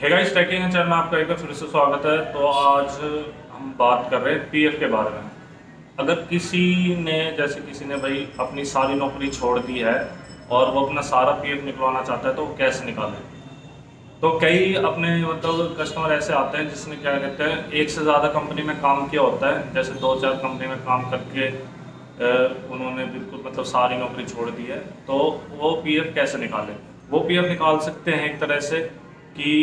Hey guys, taking channel में आपका एक बार फिर से स्वागत है। तो आज हम बात कर रहे हैं पीएफ के बारे में। अगर किसी ने भाई अपनी सारी नौकरी छोड़ दी है और वो अपना सारा पीएफ निकलवाना चाहता है तो वो कैसे निकाले। तो कई अपने मतलब कस्टमर ऐसे आते हैं जिसने क्या कहते हैं एक से ज़्यादा कंपनी में काम किया होता है, जैसे 2-4 कंपनी में काम करके उन्होंने बिल्कुल मतलब सारी नौकरी छोड़ दी है। तो वो पीएफ कैसे निकाले। वो पीएफ निकाल सकते हैं एक तरह से कि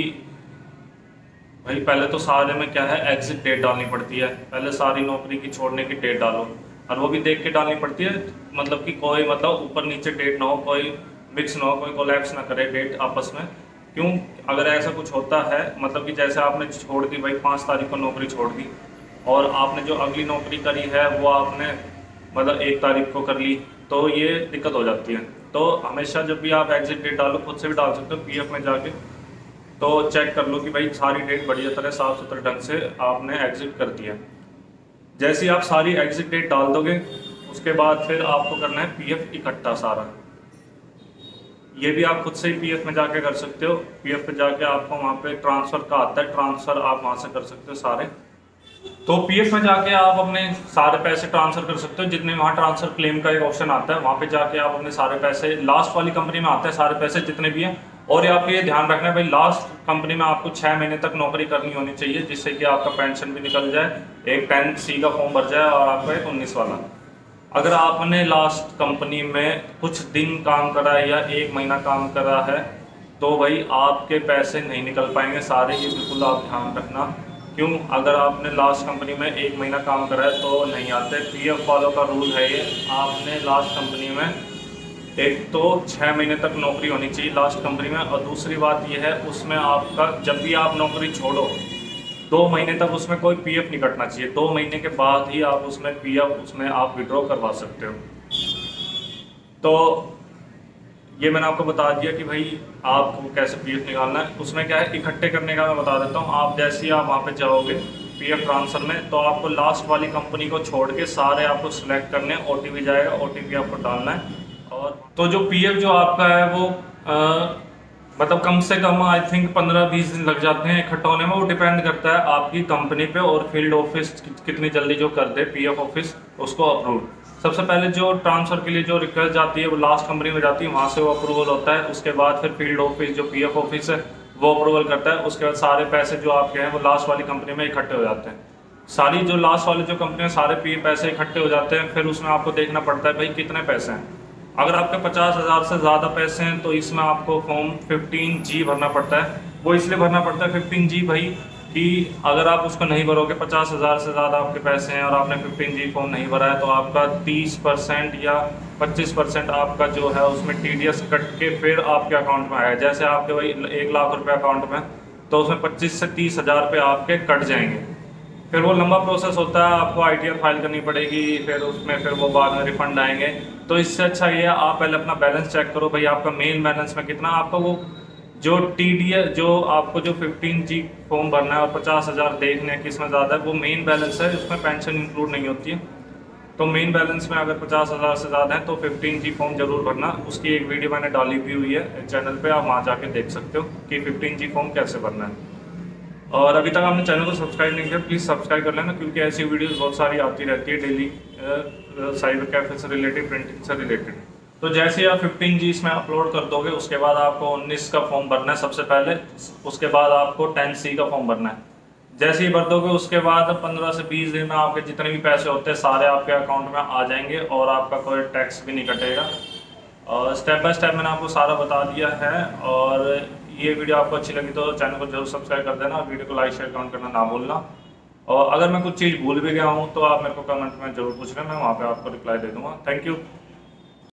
भाई पहले तो सारे में क्या है एग्जिट डेट डालनी पड़ती है। पहले सारी नौकरी की छोड़ने की डेट डालो और वो भी देख के डालनी पड़ती है, मतलब कि कोई मतलब ऊपर नीचे डेट ना हो, कोई मिक्स ना हो, कोई कोलैप्स ना करे डेट आपस में। क्यों, अगर ऐसा कुछ होता है मतलब कि जैसे आपने छोड़ दी भाई 5 तारीख को नौकरी छोड़ दी और आपने जो अगली नौकरी करी है वो आपने मतलब 1 तारीख को कर ली, तो ये दिक्कत हो जाती है। तो हमेशा जब भी आप एग्जिट डेट डालो, खुद से भी डाल सकते हो पीएफ में जाके, तो चेक कर लो कि भाई सारी डेट बढ़िया तरह साफ सुथरे ढंग से आपने एग्जिट कर दिया। जैसे ही आप सारी एग्जिट डेट डाल दोगे उसके बाद फिर आपको करना है पीएफ इकट्ठा सारा। ये भी आप खुद से ही पीएफ में जाके कर सकते हो। पीएफ पे जाके आपको वहाँ पे ट्रांसफ़र का आता है, ट्रांसफ़र आप वहाँ से कर सकते हो सारे। तो पीएफ में जाके आप अपने सारे पैसे ट्रांसफर कर सकते हो, जितने वहाँ ट्रांसफर क्लेम का एक ऑप्शन आता है, वहाँ पे जाके आप अपने सारे पैसे, लास्ट वाली कंपनी में आते हैं सारे पैसे जितने भी हैं। और ये आपको ये ध्यान रखना है भाई लास्ट कंपनी में आपको 6 महीने तक नौकरी करनी होनी चाहिए, जिससे कि आपका पेंशन भी निकल जाए, एक 10C का फॉर्म भर जाए और आपका एक 19 वाला। अगर आपने लास्ट कंपनी में कुछ दिन काम करा है या 1 महीना काम करा है तो भाई आपके पैसे नहीं निकल पाएंगे सारे, ये बिल्कुल आप ध्यान रखना। क्यों, अगर आपने लास्ट कंपनी में 1 महीना काम करा है तो नहीं आते। पीएफ वालों का रूल है ये, आपने लास्ट कंपनी में एक तो 6 महीने तक नौकरी होनी चाहिए लास्ट कंपनी में, और दूसरी बात यह है उसमें आपका जब भी आप नौकरी छोड़ो 2 महीने तक उसमें कोई पीएफ नहीं कटना चाहिए। 2 महीने के बाद ही आप उसमें पीएफ उसमें आप विड्रॉ करवा सकते हो। तो ये मैंने आपको बता दिया कि भाई आपको कैसे पीएफ निकालना है। उसमें क्या है इकट्ठे करने का मैं बता देता हूँ। आप जैसे ही आप वहाँ पे जाओगे पीएफ ट्रांसफ़र में, तो आपको लास्ट वाली कंपनी को छोड़ के सारे आपको सिलेक्ट करने हैं। ओटीपी जाएगा, ओटीपी आपको डालना है। और तो जो पीएफ जो आपका है वो मतलब कम से कम आई थिंक 15-20 दिन लग जाते हैं इकट्ठा होने में। वो डिपेंड करता है आपकी कंपनी पे और फील्ड ऑफिस कितनी जल्दी जो कर दे पीएफ ऑफिस उसको अप्रूव। सबसे पहले जो ट्रांसफ़र के लिए जो रिक्वेस्ट जाती है वो लास्ट कंपनी में जाती है, वहाँ से वो अप्रूवल होता है। उसके बाद फिर फील्ड ऑफिस जो पीएफ ऑफिस है वो अप्रूवल करता है। उसके बाद सारे पैसे जो आपके हैं वो लास्ट वाली कंपनी में इकट्ठे हो जाते हैं। सारी जो लास्ट वाली जो कंपनी है सारे पीएफ पैसे इकट्ठे हो जाते हैं। फिर उसमें आपको देखना पड़ता है भाई कितने पैसे हैं। अगर आपके 50,000 से ज़्यादा पैसे हैं तो इसमें आपको फॉर्म 15G भरना पड़ता है। वो इसलिए भरना पड़ता है 15G भाई कि अगर आप उसको नहीं भरोगे, 50,000 से ज़्यादा आपके पैसे हैं और आपने 15G फॉर्म नहीं भरा है, तो आपका 30% या 25% आपका जो है उसमें TDS कट के फिर आपके अकाउंट में आएगा। जैसे आपके भाई 1 लाख रुपये अकाउंट में, तो उसमें 25 से 30 हज़ार रुपये आपके कट जाएंगे। फिर वो लंबा प्रोसेस होता है, आपको ITR फाइल करनी पड़ेगी, फिर उसमें फिर वो बाद में रिफंड आएंगे। तो इससे अच्छा ये है आप पहले अपना बैलेंस चेक करो भाई आपका मेन बैलेंस में कितना। आपका वो जो TDS जो आपको जो 15G फॉर्म भरना है और 50,000 देखने हैं किसमें ज़्यादा है, वो मेन बैलेंस है, उसमें पेंशन इंक्लूड नहीं होती है। तो मेन बैलेंस में अगर 50,000 से ज़्यादा है तो 15G फॉर्म जरूर भरना। उसकी एक वीडियो मैंने डाली भी हुई है चैनल पे, आप वहाँ जाके देख सकते हो कि 15G फॉर्म कैसे भरना है। और अभी तक आपने चैनल को सब्सक्राइब नहीं किया प्लीज़ सब्सक्राइब कर लेना, क्योंकि ऐसी वीडियोस बहुत सारी आती रहती है डेली साइबर कैफे से रिलेटेड, प्रिंटिंग से रिलेटेड। तो जैसे ही आप 15G इसमें अपलोड कर दोगे उसके बाद आपको 19 का फॉर्म भरना है सबसे पहले। उसके बाद आपको 10C का फॉर्म भरना है। जैसे ही भर दोगे उसके बाद 15 से 20 दिन में आपके जितने भी पैसे होते हैं सारे आपके अकाउंट में आ जाएंगे और आपका कोई टैक्स भी नहीं कटेगा। और स्टेप बाय स्टेप मैंने आपको सारा बता दिया है। और ये वीडियो आपको अच्छी लगी तो चैनल को जरूर सब्सक्राइब कर देना और वीडियो को लाइक शेयर कमेंट करना ना भूलना। और अगर मैं कुछ चीज़ भूल भी गया हूँ तो आप मेरे को कमेंट में जरूर पूछ लें, मैं वहाँ पे आपको रिप्लाई दे दूँगा। Thank you.